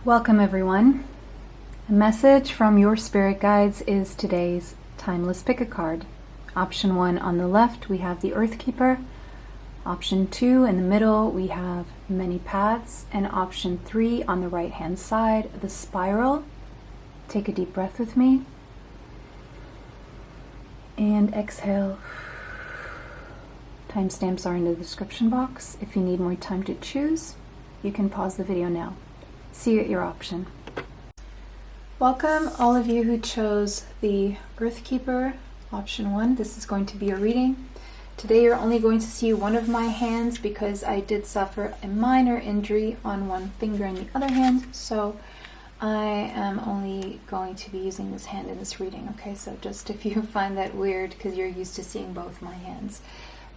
Welcome everyone. A message from your spirit guides is today's Timeless Pick a Card. Option 1 on the left we have the Earth Keeper. Option 2 in the middle we have Many Paths. And option 3 on the right hand side, the Spiral. Take a deep breath with me. And exhale. Timestamps are in the description box. If you need more time to choose, you can pause the video now. See you at your option. Welcome all of you who chose the Earth Keeper, option 1. This is going to be a reading. Today you're only going to see one of my hands because I did suffer a minor injury on one finger and the other hand, so I am only going to be using this hand in this reading, okay? So just if you find that weird because you're used to seeing both my hands.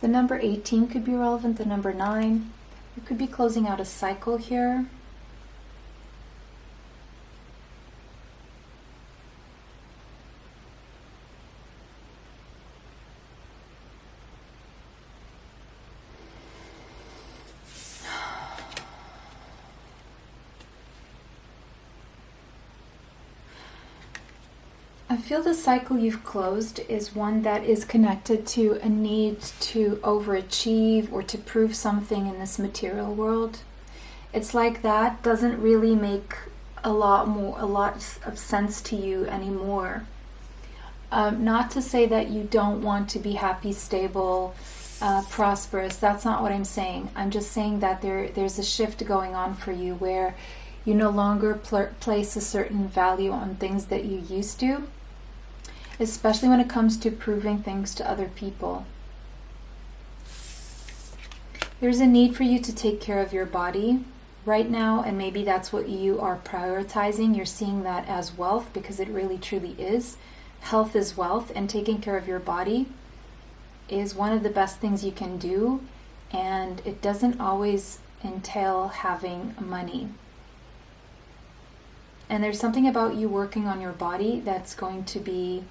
The number 18 could be relevant, the number 9. You could be closing out a cycle here. I feel the cycle you've closed is one that is connected to a need to overachieve or to prove something in this material world. It's like that doesn't really make a lot of sense to you anymore. Not to say that you don't want to be happy, stable, prosperous. That's not what I'm saying. I'm just saying that there's a shift going on for you where you no longer place a certain value on things that you used to, especially when it comes to proving things to other people. There's a need for you to take care of your body right now, and maybe that's what you are prioritizing. You're seeing that as wealth because it really truly is. Health is wealth, and taking care of your body is one of the best things you can do, and it doesn't always entail having money. And there's something about you working on your body that's going to be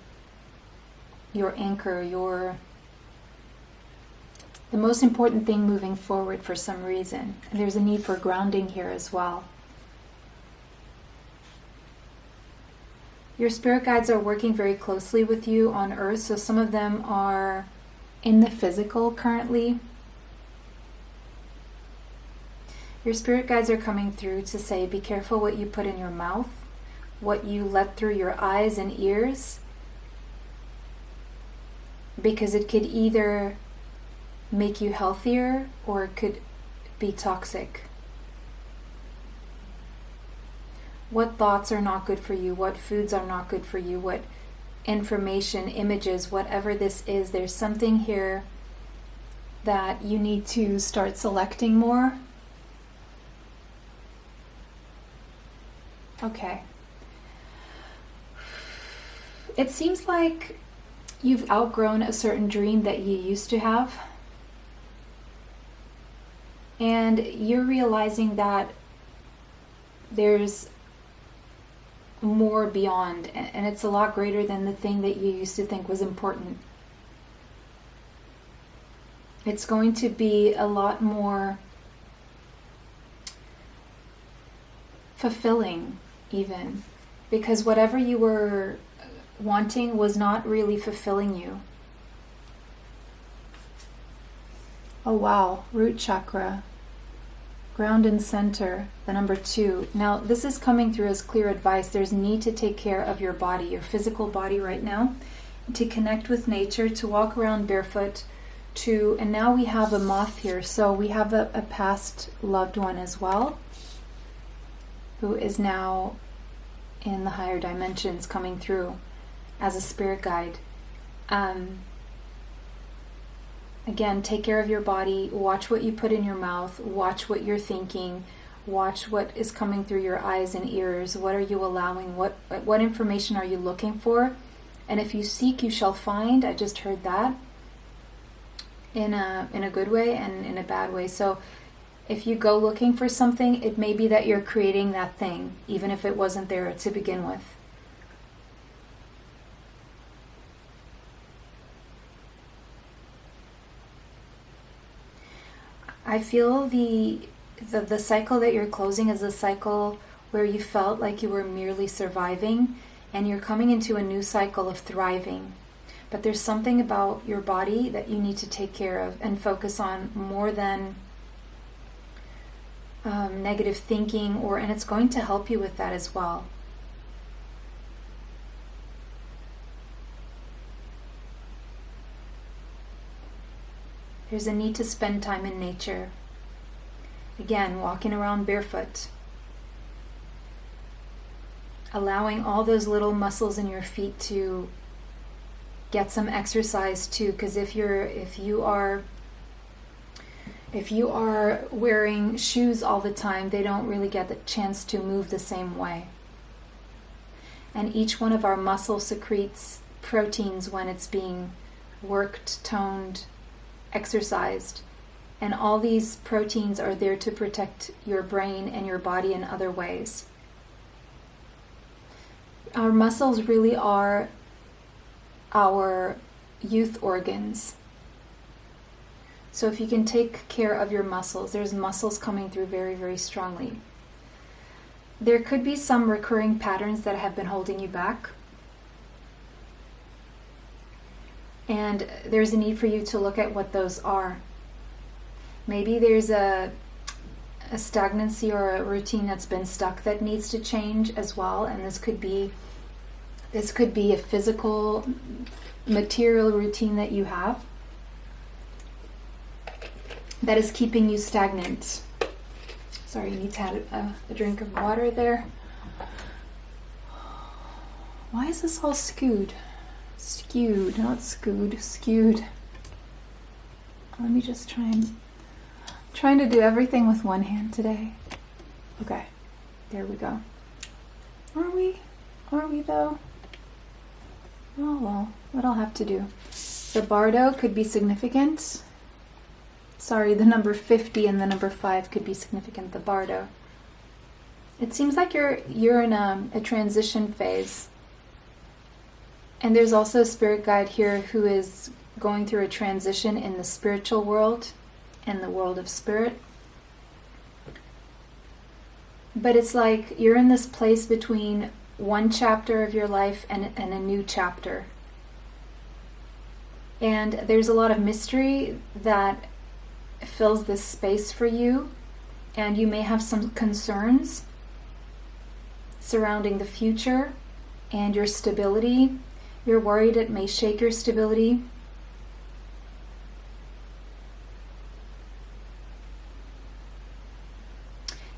your anchor, the most important thing moving forward for some reason. And there's a need for grounding here as well. Your spirit guides are working very closely with you on Earth, so some of them are in the physical currently. Your spirit guides are coming through to say, be careful what you put in your mouth, what you let through your eyes and ears, because it could either make you healthier or it could be toxic. What thoughts are not good for you, what foods are not good for you, what information, images, whatever this is, there's something here that you need to start selecting more. Okay. It seems like you've outgrown a certain dream that you used to have. And you're realizing that there's more beyond, and it's a lot greater than the thing that you used to think was important. It's going to be a lot more fulfilling even, because whatever you were wanting was not really fulfilling you. Oh wow, root chakra, ground and center, the number 2. Now this is coming through as clear advice. There's need to take care of your body, your physical body right now, to connect with nature, to walk around barefoot, and now we have a moth here, so we have a past loved one as well, who is now in the higher dimensions coming through as a spirit guide. Again, take care of your body, watch what you put in your mouth, watch what you're thinking, watch what is coming through your eyes and ears, what are you allowing, what information are you looking for, and if you seek you shall find. I just heard that in a good way and in a bad way. So if you go looking for something, it may be that you're creating that thing, even if it wasn't there to begin with. I feel the cycle that you're closing is a cycle where you felt like you were merely surviving, and you're coming into a new cycle of thriving. But there's something about your body that you need to take care of and focus on more than negative thinking, and it's going to help you with that as well. There's a need to spend time in nature. Again, walking around barefoot. Allowing all those little muscles in your feet to get some exercise too, because if you are wearing shoes all the time, they don't really get the chance to move the same way. And each one of our muscles secretes proteins when it's being worked, toned, exercised. And all these proteins are there to protect your brain and your body in other ways. Our muscles really are our youth organs. So if you can take care of your muscles, there's muscles coming through very, very strongly. There could be some recurring patterns that have been holding you back. And there's a need for you to look at what those are. Maybe there's a stagnancy or a routine that's been stuck that needs to change as well. And this could be a physical, material routine that you have that is keeping you stagnant. Sorry, you need to have a drink of water there. Why is this all skewed? Skewed, not skewed, skewed. Let me just trying to do everything with one hand today. Okay, there we go. Are we though? Oh well, it'll have to do. The bardo could be significant. Sorry, the number 50 and the number 5 could be significant, the bardo. It seems like you're in a transition phase. And there's also a spirit guide here who is going through a transition in the spiritual world and the world of spirit. But it's like you're in this place between one chapter of your life and a new chapter. And there's a lot of mystery that fills this space for you, and you may have some concerns surrounding the future and your stability. You're worried it may shake your stability.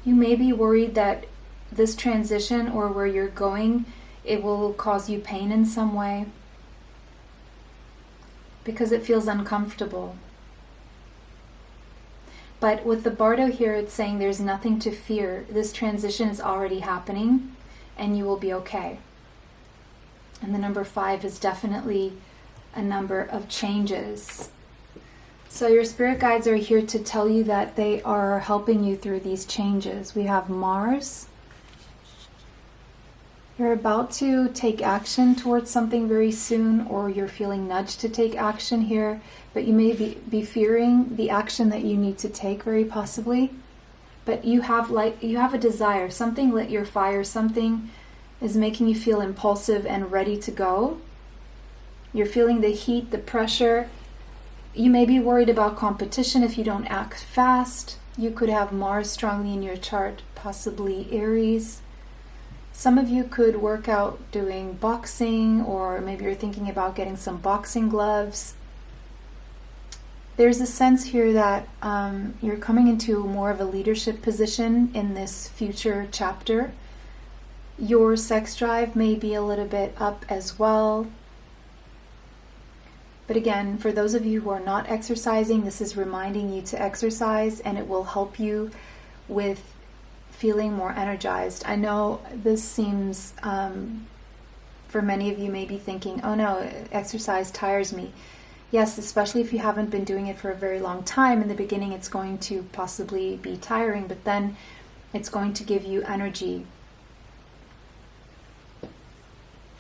You may be worried that this transition or where you're going, it will cause you pain in some way because it feels uncomfortable. But with the bardo here, it's saying there's nothing to fear. This transition is already happening and you will be okay. And the number 5 is definitely a number of changes. So your spirit guides are here to tell you that they are helping you through these changes. We have Mars. You're about to take action towards something very soon, or you're feeling nudged to take action here, but you may be fearing the action that you need to take, very possibly. But you have a desire, something lit your fire, something is making you feel impulsive and ready to go. You're feeling the heat, the pressure. You may be worried about competition if you don't act fast. You could have Mars strongly in your chart, possibly Aries. Some of you could work out doing boxing, or maybe you're thinking about getting some boxing gloves. There's a sense here that you're coming into more of a leadership position in this future chapter. Your sex drive may be a little bit up as well. But again, for those of you who are not exercising, this is reminding you to exercise, and it will help you with feeling more energized. I know this seems, for many of you may be thinking, oh no, exercise tires me. Yes, especially if you haven't been doing it for a very long time. In the beginning, it's going to possibly be tiring, but then it's going to give you energy.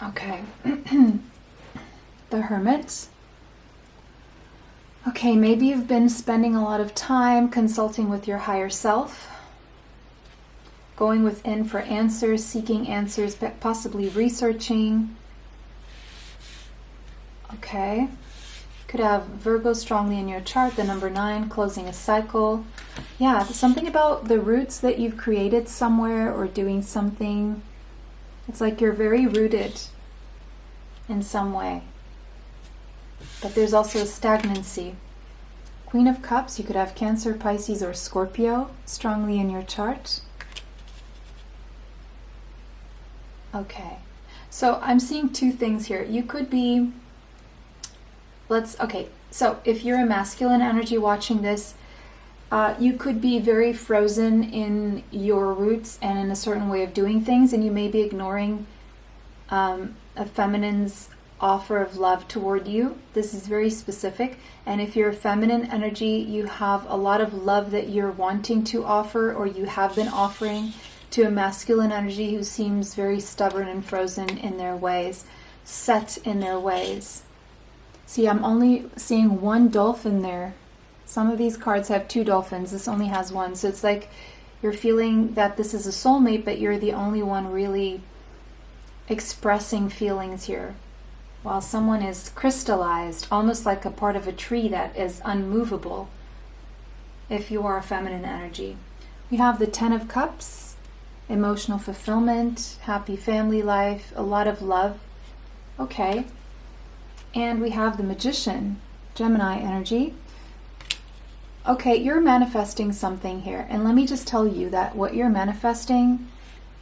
Okay. The Hermit. Okay, maybe you've been spending a lot of time consulting with your higher self. going within for answers, seeking answers, but possibly researching. Okay. Could have Virgo strongly in your chart, the number 9, closing a cycle. Yeah, something about the roots that you've created somewhere or doing something. It's like you're very rooted in some way. But there's also a stagnancy. Queen of Cups, you could have Cancer, Pisces, or Scorpio strongly in your chart. Okay, so I'm seeing two things here. You could be, so if you're a masculine energy watching this, you could be very frozen in your roots and in a certain way of doing things, and you may be ignoring a feminine's offer of love toward you. This is very specific. And if you're a feminine energy, you have a lot of love that you're wanting to offer, or you have been offering to a masculine energy who seems very stubborn and frozen in their ways, set in their ways. See, I'm only seeing one dolphin there. Some of these cards have 2 dolphins. This only has 1. So it's like you're feeling that this is a soulmate, but you're the only one really expressing feelings here. While someone is crystallized, almost like a part of a tree that is unmovable, if you are a feminine energy. We have the 10 of Cups, emotional fulfillment, happy family life, a lot of love. Okay. And we have the Magician, Gemini energy. Okay, you're manifesting something here. And let me just tell you that what you're manifesting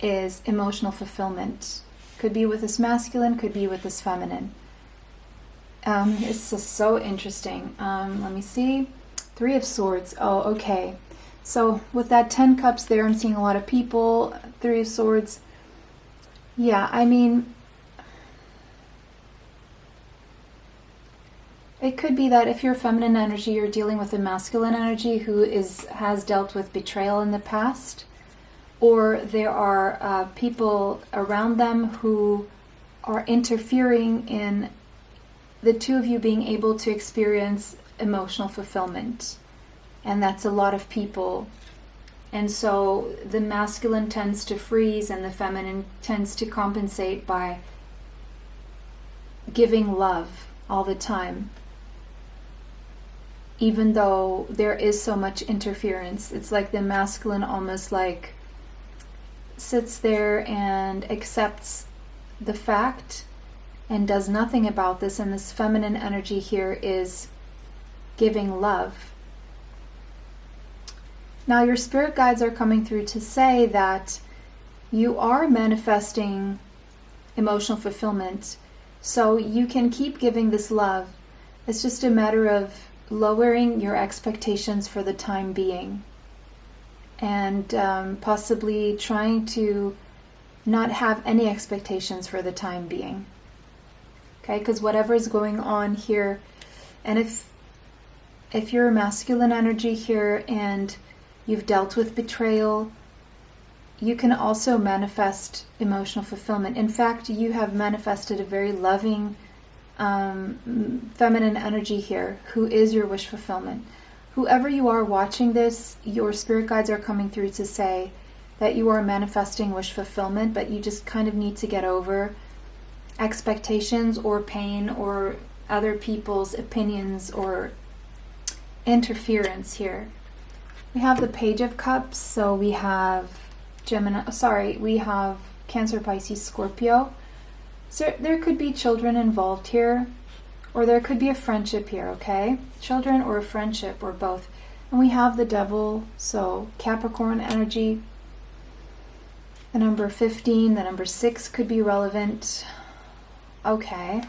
is emotional fulfillment. Could be with this masculine, could be with this feminine. It's just so interesting. Let me see. 3 of Swords. Oh, okay. So with that 10 Cups there, I'm seeing a lot of people. 3 of Swords. Yeah, I mean, it could be that if you're feminine energy, you're dealing with a masculine energy who has dealt with betrayal in the past, or there are people around them who are interfering in the two of you being able to experience emotional fulfillment. And that's a lot of people. And so the masculine tends to freeze and the feminine tends to compensate by giving love all the time. Even though there is so much interference, it's like the masculine almost like sits there and accepts the fact and does nothing about this, and this feminine energy here is giving love. Now your spirit guides are coming through to say that you are manifesting emotional fulfillment, so you can keep giving this love. It's just a matter of lowering your expectations for the time being, and possibly trying to not have any expectations for the time being. Okay, because whatever is going on here, and if you're a masculine energy here and you've dealt with betrayal, you can also manifest emotional fulfillment. In fact, you have manifested a very loving feminine energy here who is your wish fulfillment. Whoever you are watching this, your spirit guides are coming through to say that you are manifesting wish fulfillment, but you just kind of need to get over expectations or pain or other people's opinions or interference here. We have the Page of Cups, so we have we have Cancer, Pisces, Scorpio. So there could be children involved here, or there could be a friendship here, okay? Children or a friendship or both. And we have the Devil, so Capricorn energy. The number 15, the number 6 could be relevant. Okay.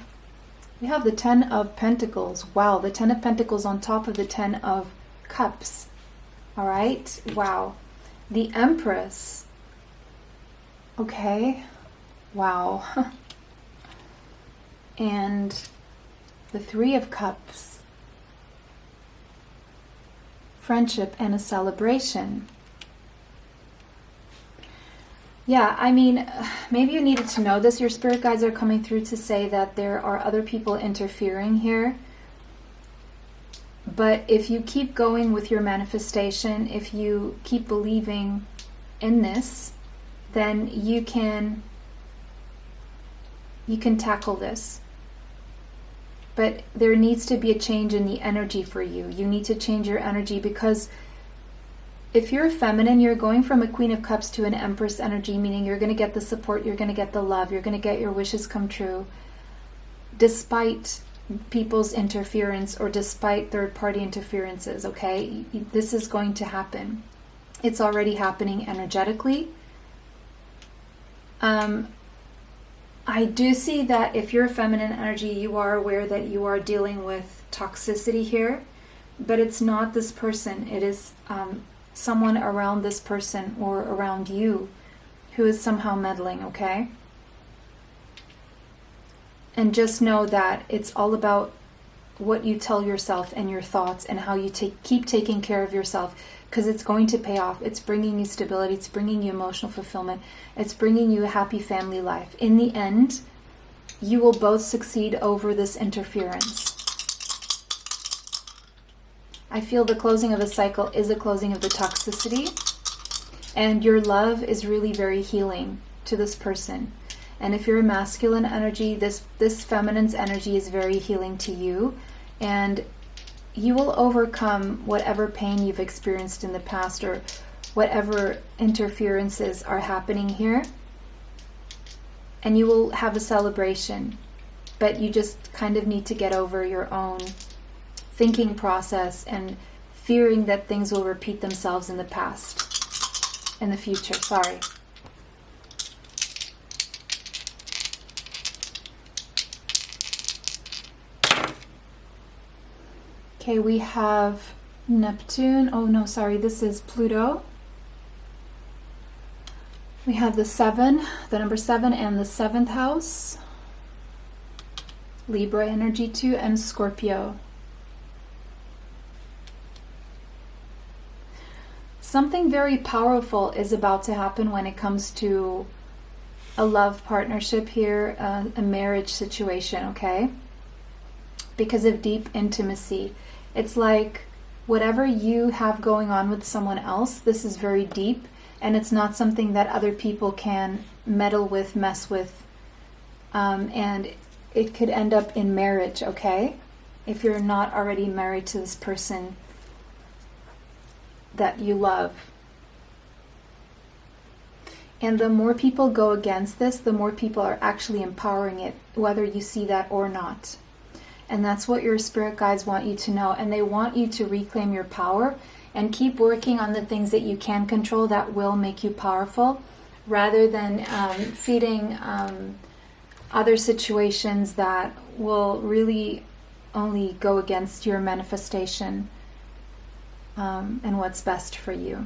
We have the 10 of Pentacles. Wow, the 10 of Pentacles on top of the 10 of Cups. All right, wow. The Empress. Okay, wow. And the 3 of Cups. Friendship and a celebration. Yeah, I mean, maybe you needed to know this. Your spirit guides are coming through to say that there are other people interfering here. But if you keep going with your manifestation, if you keep believing in this, then you can tackle this. But there needs to be a change in the energy for you. You need to change your energy, because if you're feminine, you're going from a Queen of Cups to an Empress energy, meaning you're going to get the support, you're going to get the love, you're going to get your wishes come true, despite people's interference or despite third-party interferences, okay? This is going to happen. It's already happening energetically. I do see that if you're a feminine energy, you are aware that you are dealing with toxicity here, but it's not this person. It is someone around this person or around you who is somehow meddling, okay? And just know that it's all about what you tell yourself and your thoughts and how you keep taking care of yourself, because it's going to pay off. It's bringing you stability. It's bringing you emotional fulfillment. It's bringing you a happy family life. In the end, you will both succeed over this interference. I feel the closing of a cycle is a closing of the toxicity, and your love is really very healing to this person. And if you're a masculine energy, this feminine's energy is very healing to you, and you will overcome whatever pain you've experienced in the past or whatever interferences are happening here, and you will have a celebration. But you just kind of need to get over your own thinking process and fearing that things will repeat themselves in the past, in the future, sorry. Okay, we have Neptune. Oh no, sorry, this is Pluto. We have the 7, the number 7 and the 7th house. Libra energy too, and Scorpio. Something very powerful is about to happen when it comes to a love partnership here, a marriage situation, okay? Because of deep intimacy. It's like whatever you have going on with someone else, this is very deep, and it's not something that other people can meddle with, mess with, and it could end up in marriage, okay? If you're not already married to this person that you love. And the more people go against this, the more people are actually empowering it, whether you see that or not. And that's what your spirit guides want you to know. And they want you to reclaim your power and keep working on the things that you can control that will make you powerful, rather than feeding other situations that will really only go against your manifestation and what's best for you.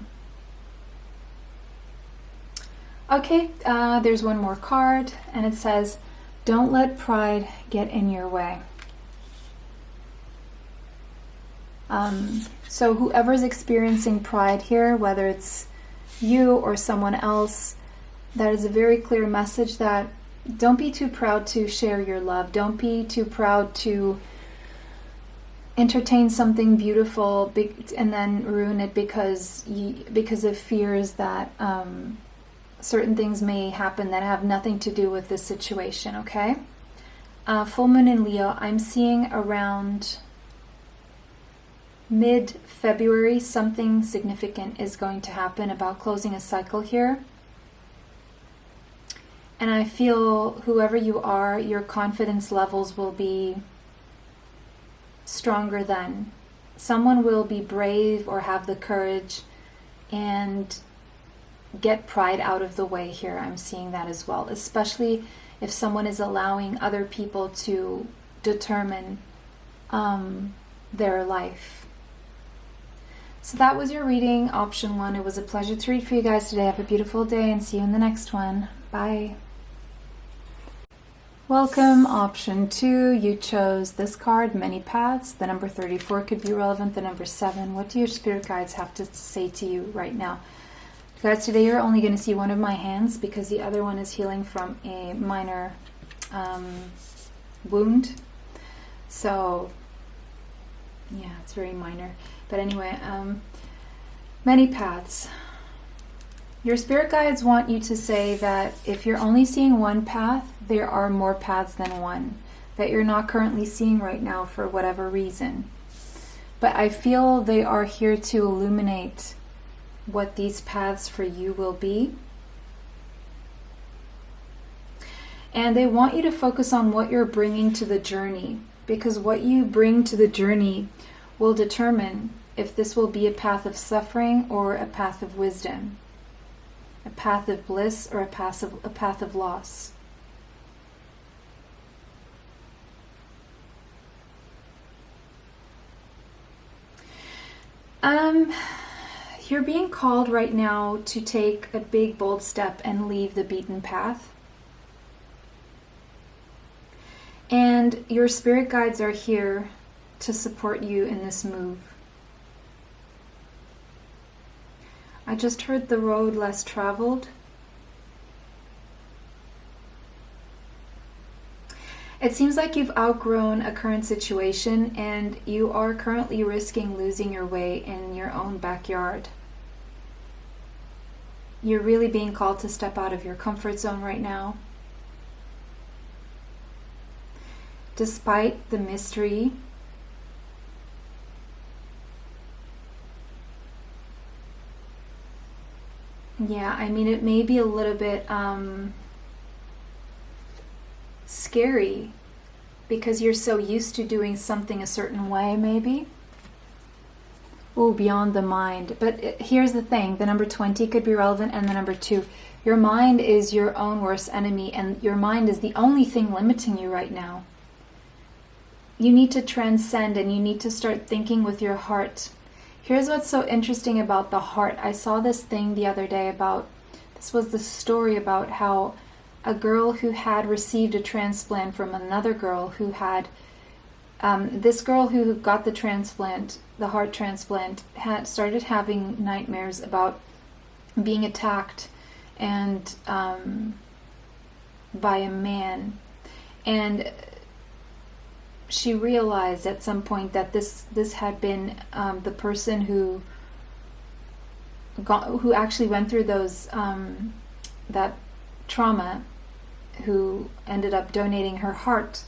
Okay, there's one more card, and it says, don't let pride get in your way. So whoever's experiencing pride here, whether it's you or someone else, that is a very clear message that don't be too proud to share your love. Don't be too proud to entertain something beautiful and then ruin it because of fears that certain things may happen that have nothing to do with this situation, okay? Full moon in Leo, I'm seeing around mid-February, something significant is going to happen about closing a cycle here. And I feel whoever you are, your confidence levels will be stronger then. Someone will be brave or have the courage and get pride out of the way here. I'm seeing that as well, especially if someone is allowing other people to determine their life. So that was your reading, option 1. It was a pleasure to read for you guys today. Have a beautiful day and see you in the next one. Bye. Welcome, option 2. You chose this card, Many Paths. The number 34 could be relevant. The number 7. What do your spirit guides have to say to you right now? Guys, today you're only going to see one of my hands because the other one is healing from a minor wound. So, yeah, it's very minor. But anyway, Many Paths. Your spirit guides want you to say that if you're only seeing one path, there are more paths than one that you're not currently seeing right now for whatever reason. But I feel they are here to illuminate what these paths for you will be. And they want you to focus on what you're bringing to the journey, because what you bring to the journey will determine if this will be a path of suffering or a path of wisdom, a path of bliss or a path of loss. You're being called right now to take a big, bold step and leave the beaten path. And your spirit guides are here to support you in this move. I just heard the road less traveled. It seems like you've outgrown a current situation and you are currently risking losing your way in your own backyard. You're really being called to step out of your comfort zone right now. Despite the mystery, yeah, I mean, it may be a little bit scary because you're so used to doing something a certain way, maybe. Oh, beyond the mind. But here's the thing, the number 20 could be relevant, and the number 2. Your mind is your own worst enemy, and your mind is the only thing limiting you right now. You need to transcend, and you need to start thinking with your heart. Here's what's so interesting about the heart. I saw this thing the other day this was the story about how a girl who had received a transplant from another girl who had, this girl who got the transplant, the heart transplant, had started having nightmares about being attacked and by a man. And she realized at some point that this had been the person who actually went through those that trauma, who ended up donating her heart,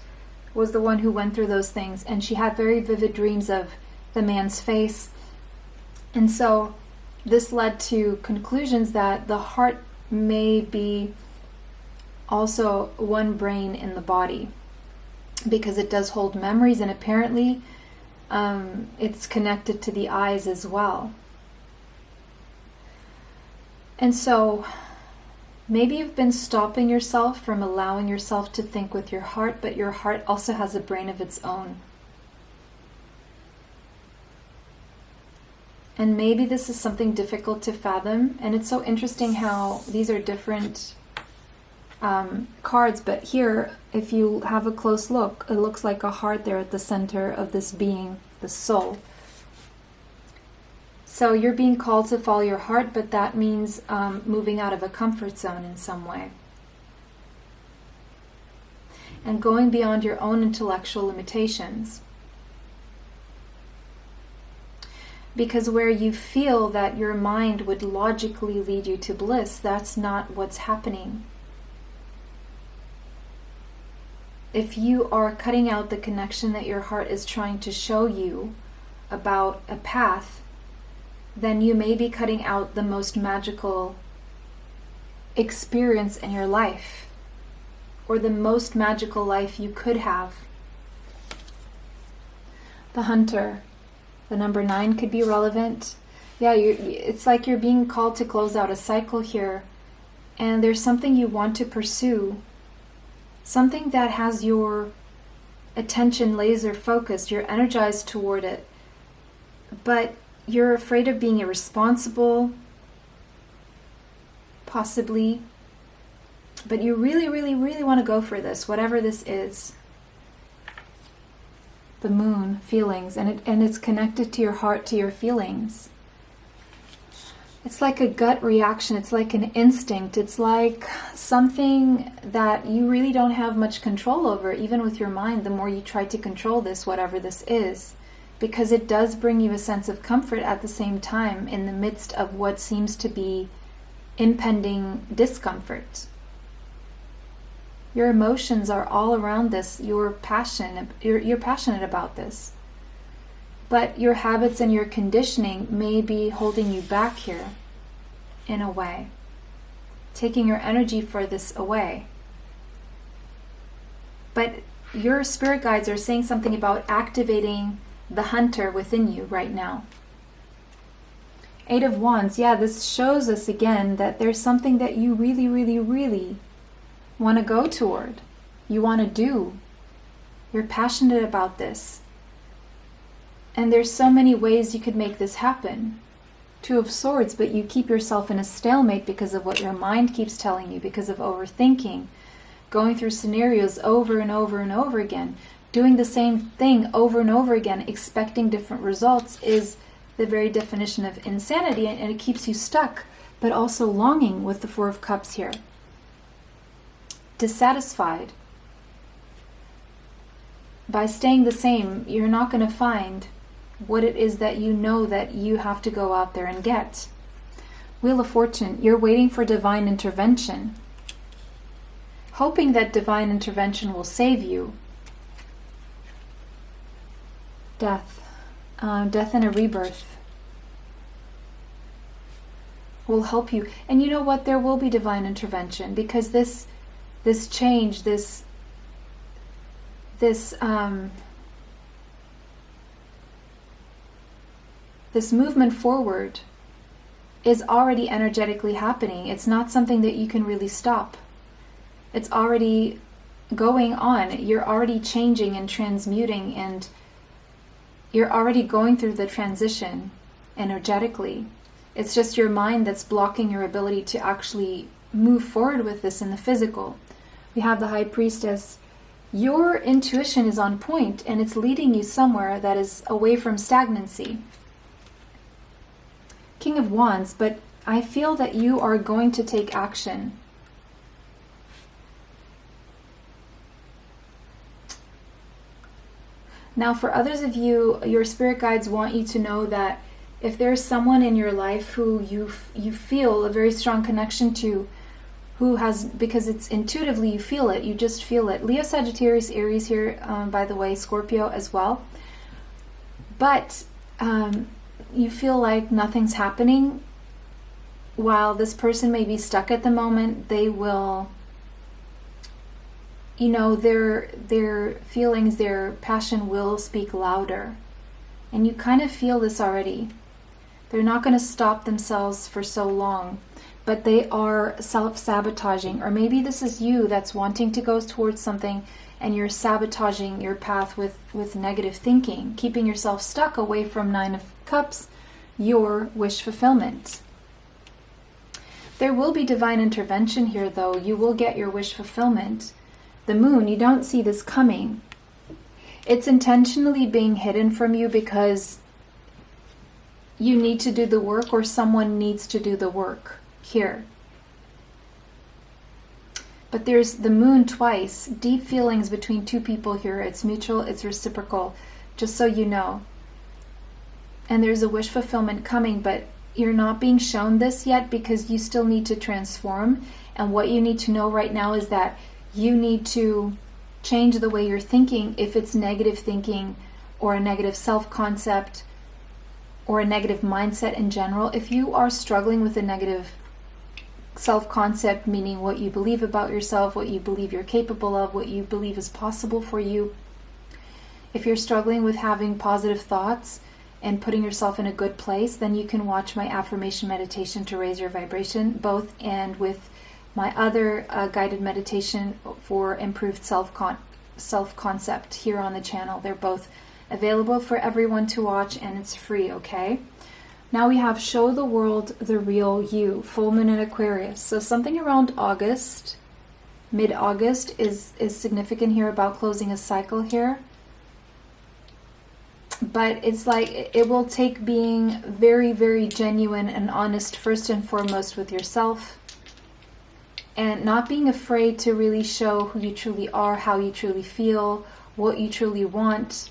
was the one who went through those things. And she had very vivid dreams of the man's face. And so this led to conclusions that the heart may be also one brain in the body, because it does hold memories, and apparently it's connected to the eyes as well. And so maybe you've been stopping yourself from allowing yourself to think with your heart, but your heart also has a brain of its own. And maybe this is something difficult to fathom, and it's so interesting how these are different cards, but here, if you have a close look, it looks like a heart there at the center of this being, the soul. So you're being called to follow your heart, but that means moving out of a comfort zone in some way. And going beyond your own intellectual limitations. Because where you feel that your mind would logically lead you to bliss, that's not what's happening. If you are cutting out the connection that your heart is trying to show you about a path, then you may be cutting out the most magical experience in your life, or the most magical life you could have. The hunter, the number 9 could be relevant. Yeah, it's like you're being called to close out a cycle here, and there's something you want to pursue, something that has your attention laser focused, you're energized toward it, but you're afraid of being irresponsible, possibly, but you really, really, really want to go for this, whatever this is. The moon, feelings, and it's connected to your heart, to your feelings. It's like a gut reaction. It's like an instinct. It's like something that you really don't have much control over, even with your mind, the more you try to control this, whatever this is. Because it does bring you a sense of comfort at the same time in the midst of what seems to be impending discomfort. Your emotions are all around this. You're passionate about this. But your habits and your conditioning may be holding you back here in a way, taking your energy for this away. But your spirit guides are saying something about activating the hunter within you right now. 8 of Wands, yeah, this shows us again that there's something that you really, really, really want to go toward. You want to do. You're passionate about this. And there's so many ways you could make this happen. 2 of Swords, but you keep yourself in a stalemate because of what your mind keeps telling you, because of overthinking, going through scenarios over and over and over again, doing the same thing over and over again, expecting different results is the very definition of insanity, and it keeps you stuck, but also longing with the 4 of Cups here. Dissatisfied. By staying the same, you're not going to find what it is that you know that you have to go out there and get. Wheel of Fortune, you're waiting for divine intervention, hoping that divine intervention will save you. Death. Death and a rebirth will help you. And you know what? There will be divine intervention, because this change, this movement forward is already energetically happening. It's not something that you can really stop. It's already going on. You're already changing and transmuting, and you're already going through the transition energetically. It's just your mind that's blocking your ability to actually move forward with this in the physical. We have the High Priestess. Your intuition is on point, and it's leading you somewhere that is away from stagnancy. King of Wands, but I feel that you are going to take action. Now, for others of you, your spirit guides want you to know that if there's someone in your life who you feel a very strong connection to, who has, because it's intuitively, you feel it, you just feel it. Leo, Sagittarius, Aries here, by the way, Scorpio as well. But you feel like nothing's happening. While this person may be stuck at the moment, they will, you know, their feelings, their passion will speak louder. And you kind of feel this already. They're not going to stop themselves for so long, but they are self-sabotaging. Or maybe this is you that's wanting to go towards something and you're sabotaging your path with negative thinking, keeping yourself stuck away from 9 of Cups, your wish fulfillment. There will be divine intervention here, though. You will get your wish fulfillment. The Moon, you don't see this coming. It's intentionally being hidden from you because you need to do the work, or someone needs to do the work here. But there's the Moon twice. Deep feelings between 2 people here. It's mutual, it's reciprocal, just so you know. And there's a wish fulfillment coming, but you're not being shown this yet because you still need to transform. And what you need to know right now is that you need to change the way you're thinking. If it's negative thinking or a negative self-concept or a negative mindset in general, if you are struggling with a negative self-concept, meaning what you believe about yourself, what you believe you're capable of, what you believe is possible for you, if you're struggling with having positive thoughts and putting yourself in a good place, then you can watch my affirmation meditation to raise your vibration, both, and with my other guided meditation for improved self-concept here on the channel. They're both available for everyone to watch, and it's free, okay? Now we have Show the World the Real You, full moon in Aquarius. So something around August, mid-August is significant here about closing a cycle here. But it's like it will take being very, very genuine and honest first and foremost with yourself, and not being afraid to really show who you truly are, how you truly feel, what you truly want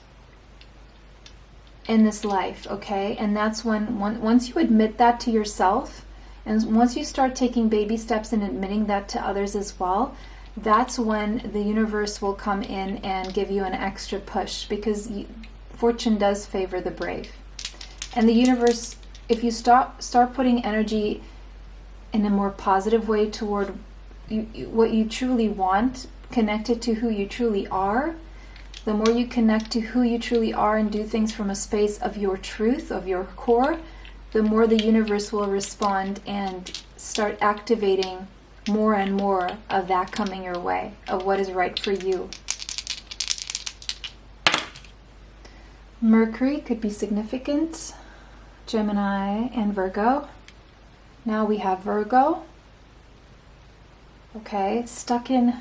in this life, okay? And that's when once you admit that to yourself And once you start taking baby steps and admitting that to others as well, that's when the universe will come in and give you an extra push, because fortune does favor the brave. And the universe, if you start putting energy in a more positive way toward what you truly want, connected to who you truly are, the more you connect to who you truly are and do things from a space of your truth, of your core, the more the universe will respond and start activating more and more of that coming your way, of what is right for you. Mercury could be significant, Gemini and Virgo. Now we have Virgo. Okay, stuck in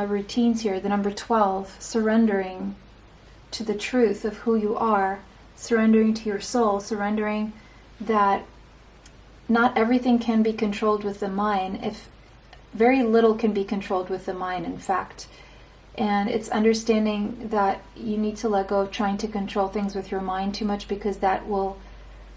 routines here. The number 12, surrendering to the truth of who you are, surrendering to your soul, surrendering that not everything can be controlled with the mind. If very little can be controlled with the mind, in fact. And it's understanding that you need to let go of trying to control things with your mind too much, because that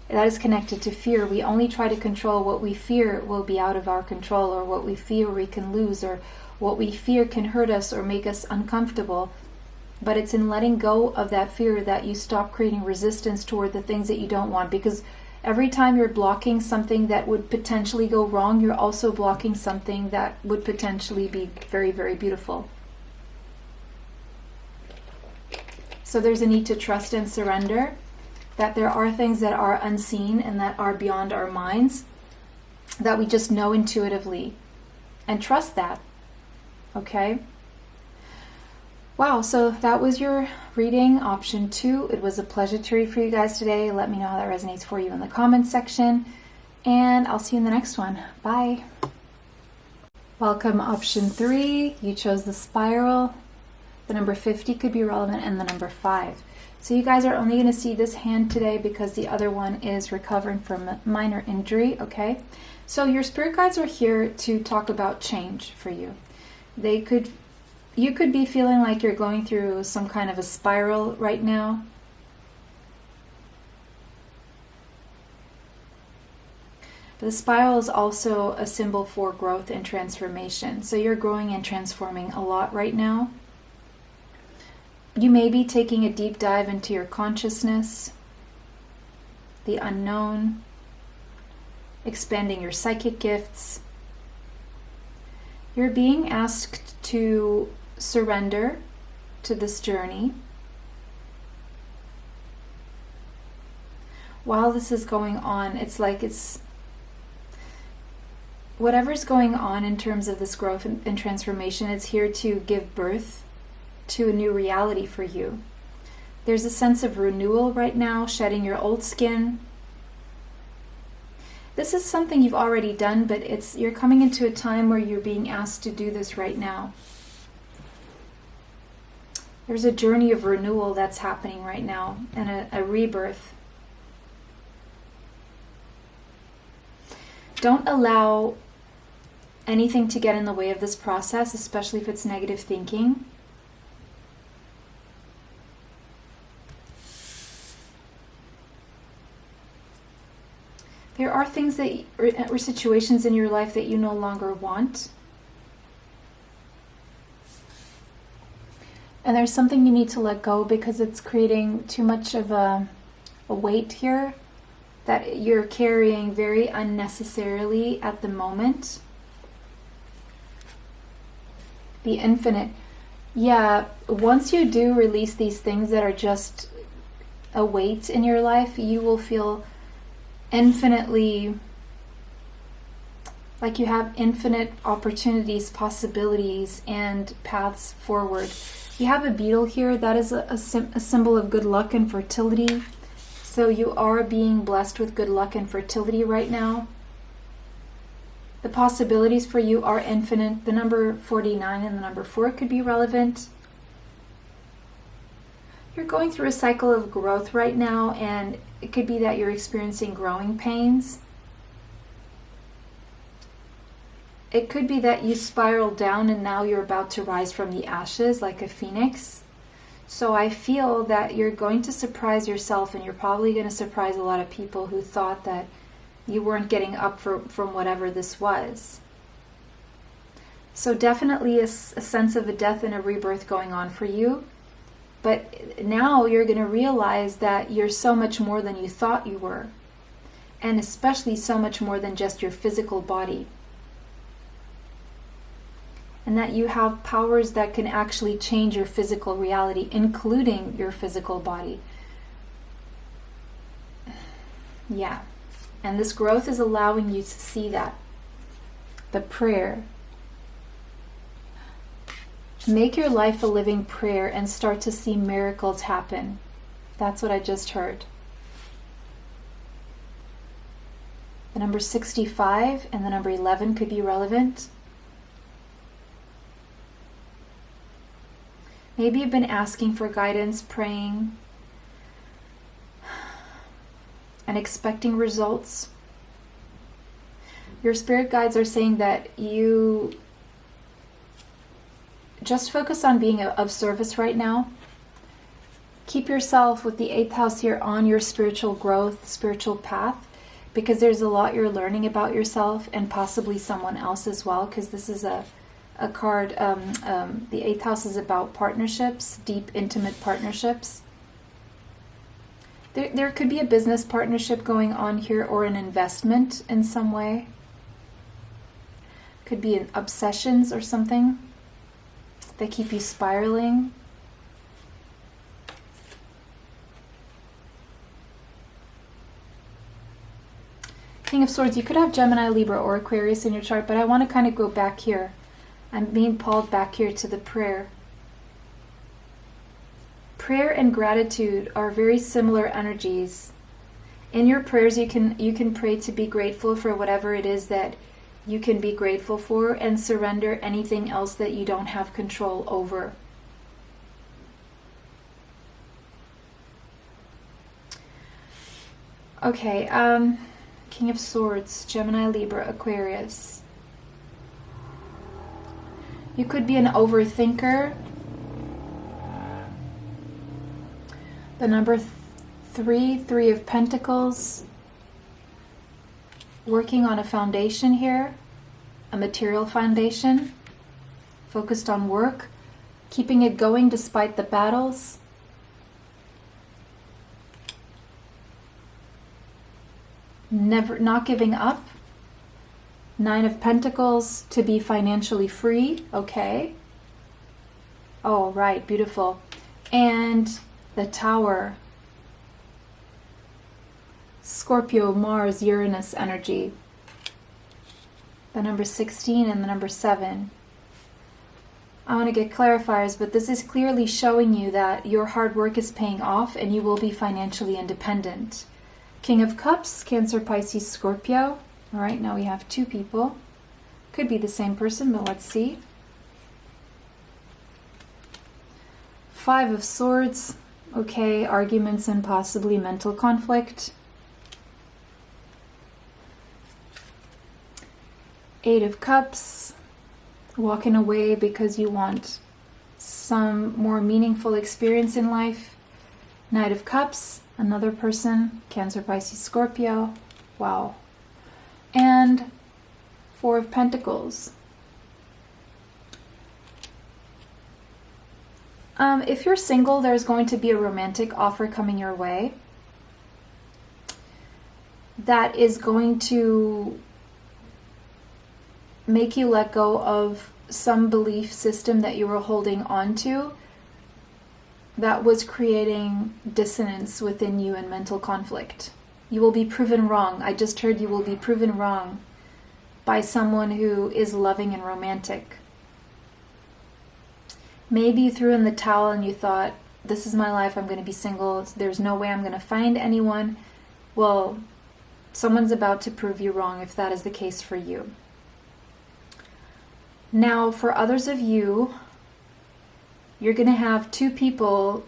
is connected to fear. We only try to control what we fear will be out of our control, or what we fear we can lose, or what we fear can hurt us or make us uncomfortable. But it's in letting go of that fear that you stop creating resistance toward the things that you don't want. Because every time you're blocking something that would potentially go wrong, you're also blocking something that would potentially be very, very beautiful. So there's a need to trust and surrender that there are things that are unseen and that are beyond our minds, that we just know intuitively, and trust that. Okay? Wow, so that was your reading, option 2. It was a pleasure to read for you guys today. Let me know how that resonates for you in the comments section, and I'll see you in the next one. Bye. Welcome, option 3. You chose the spiral. The number 50 could be relevant, and the number 5. So you guys are only going to see this hand today because the other one is recovering from a minor injury, okay? So your spirit guides are here to talk about change for you. You could be feeling like you're going through some kind of a spiral right now. But the spiral is also a symbol for growth and transformation. So you're growing and transforming a lot right now. You may be taking a deep dive into your consciousness, the unknown, expanding your psychic gifts. You're being asked to surrender to this journey. While this is going on, it's like whatever's going on in terms of this growth and transformation, it's here to give birth to a new reality for you. There's a sense of renewal right now, shedding your old skin. This is something you've already done, but you're coming into a time where you're being asked to do this right now. There's a journey of renewal that's happening right now, and a rebirth. Don't allow anything to get in the way of this process, especially if it's negative thinking. There are things or situations in your life that you no longer want. And there's something you need to let go because it's creating too much of a weight here that you're carrying very unnecessarily at the moment. The infinite. Yeah, once you do release these things that are just a weight in your life, you will feel infinitely like you have infinite opportunities, possibilities, and paths forward. You have a beetle here. That is a symbol of good luck and fertility. So you are being blessed with good luck and fertility right now. The possibilities for you are infinite. The number 49 and the number 4 could be relevant. You're going through a cycle of growth right now, and it could be that you're experiencing growing pains. It could be that you spiraled down and now you're about to rise from the ashes like a phoenix. So I feel that you're going to surprise yourself, and you're probably going to surprise a lot of people who thought that You weren't getting up from whatever this was. So definitely a sense of a death and a rebirth going on for you. But now you're going to realize that you're so much more than you thought you were. And especially so much more than just your physical body. And that you have powers that can actually change your physical reality, including your physical body. Yeah. And this growth is allowing you to see that. The prayer. Make your life a living prayer and start to see miracles happen. That's what I just heard. The number 65 and the number 11 could be relevant. Maybe you've been asking for guidance, praying, and expecting results. Your spirit guides are saying that you just focus on being of service right now. Keep yourself with the 8th house here on your spiritual growth, spiritual path, because there's a lot you're learning about yourself and possibly someone else as well, because this is a card, the 8th house is about partnerships, deep, intimate partnerships. There could be a business partnership going on here or an investment in some way. Could be an obsessions or something that keep you spiraling. King of Swords, you could have Gemini, Libra, or Aquarius in your chart, but I want to kind of go back here. I'm being pulled back here to the prayer. Prayer and gratitude are very similar energies. In your prayers, you can pray to be grateful for whatever it is that you can be grateful for and surrender anything else that you don't have control over. Okay, King of Swords, Gemini, Libra, Aquarius. You could be an overthinker. The number 3 of Pentacles. Working on a foundation here, a material foundation, focused on work, keeping it going despite the battles. Not giving up. 9 of Pentacles, to be financially free. Okay. Oh, right. Beautiful. And the Tower. Scorpio, Mars, Uranus energy. The number 16 and the number 7. I want to get clarifiers, but this is clearly showing you that your hard work is paying off and you will be financially independent. King of Cups, Cancer, Pisces, Scorpio. All right, now we have 2 people. Could be the same person, but let's see. 5 of Swords. Okay, arguments and possibly mental conflict. 8 of Cups. Walking away because you want some more meaningful experience in life. Knight of Cups. Another person. Cancer, Pisces, Scorpio. Wow. And 4 of Pentacles. If you're single, there's going to be a romantic offer coming your way that is going to make you let go of some belief system that you were holding on to that was creating dissonance within you and mental conflict. You will be proven wrong. I just heard you will be proven wrong by someone who is loving and romantic. Maybe you threw in the towel and you thought, this is my life, I'm going to be single, there's no way I'm going to find anyone. Well, someone's about to prove you wrong if that is the case for you. Now, for others of you, you're going to have 2 people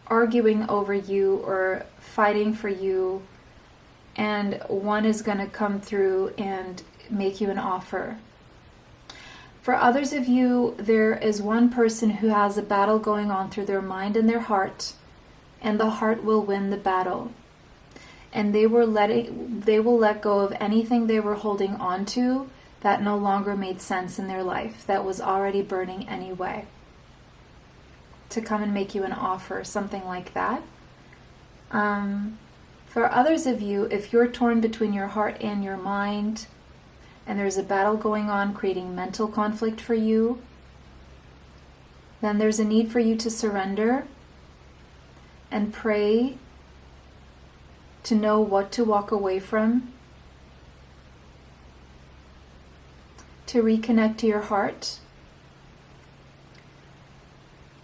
arguing over you or fighting for you, and one is going to come through and make you an offer. For others of you, there is one person who has a battle going on through their mind and their heart, and the heart will win the battle. and they will let go of anything they were holding on to that no longer made sense in their life, that was already burning anyway. To come and make you an offer, something like that. For others of you, if you're torn between your heart and your mind, and there's a battle going on creating mental conflict for you, then there's a need for you to surrender and pray to know what to walk away from, to reconnect to your heart,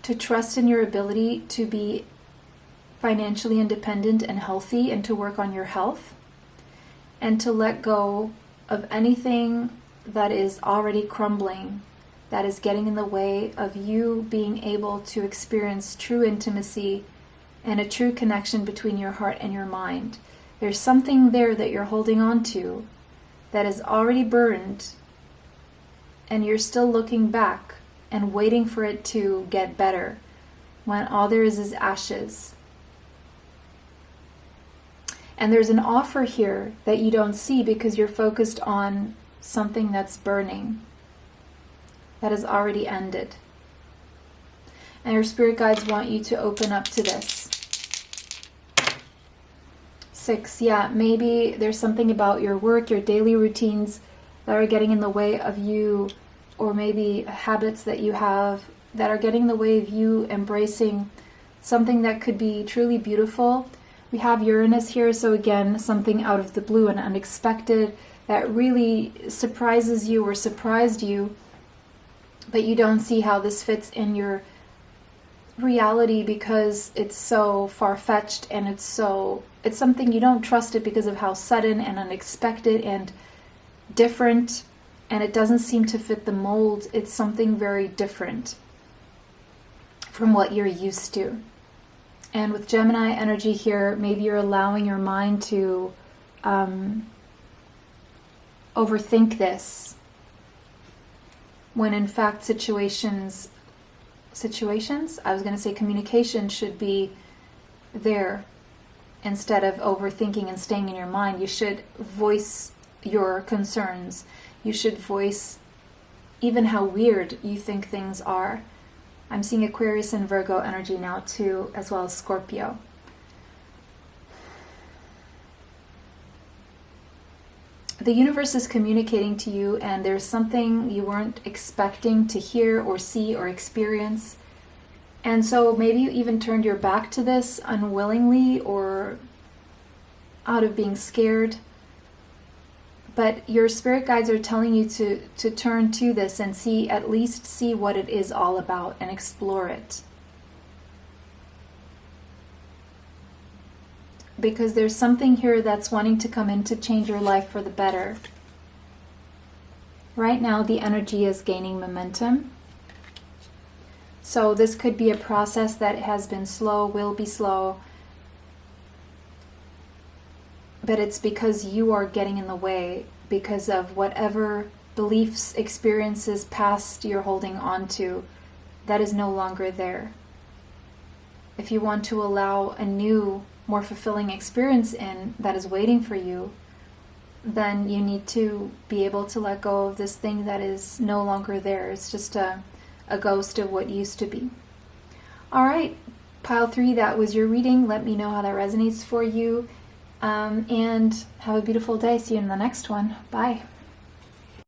to trust in your ability to be financially independent and healthy, and to work on your health, and to let go of anything that is already crumbling, that is getting in the way of you being able to experience true intimacy and a true connection between your heart and your mind. There's something there that you're holding on to that is already burned, and you're still looking back and waiting for it to get better when all there is ashes. And there's an offer here that you don't see because you're focused on something that's burning, that has already ended. And your spirit guides want you to open up to this. 6, yeah, maybe there's something about your work, your daily routines that are getting in the way of you, or maybe habits that you have that are getting in the way of you embracing something that could be truly beautiful. We have Uranus here, so again, something out of the blue and unexpected that really surprises you or surprised you, but you don't see how this fits in your reality because it's so far-fetched, and it's something you don't trust it because of how sudden and unexpected and different, and it doesn't seem to fit the mold. It's something very different from what you're used to. And with Gemini energy here, maybe you're allowing your mind to overthink this, when in fact situations, I was going to say communication should be there instead of overthinking and staying in your mind. You should voice your concerns. You should voice even how weird you think things are. I'm seeing Aquarius and Virgo energy now too, as well as Scorpio. The universe is communicating to you, and there's something you weren't expecting to hear or see or experience. And so maybe you even turned your back to this unwillingly or out of being scared. But your spirit guides are telling you to turn to this and at least see what it is all about and explore it. Because there's something here that's wanting to come in to change your life for the better. Right now, the energy is gaining momentum. So this could be a process that has been slow, will be slow. But it's because you are getting in the way because of whatever beliefs, experiences, past you're holding on to, that is no longer there. If you want to allow a new, more fulfilling experience that is waiting for you, then you need to be able to let go of this thing that is no longer there. It's just a ghost of what used to be. All right, pile 3, that was your reading. Let me know how that resonates for you. And have a beautiful day. See you in the next one. Bye.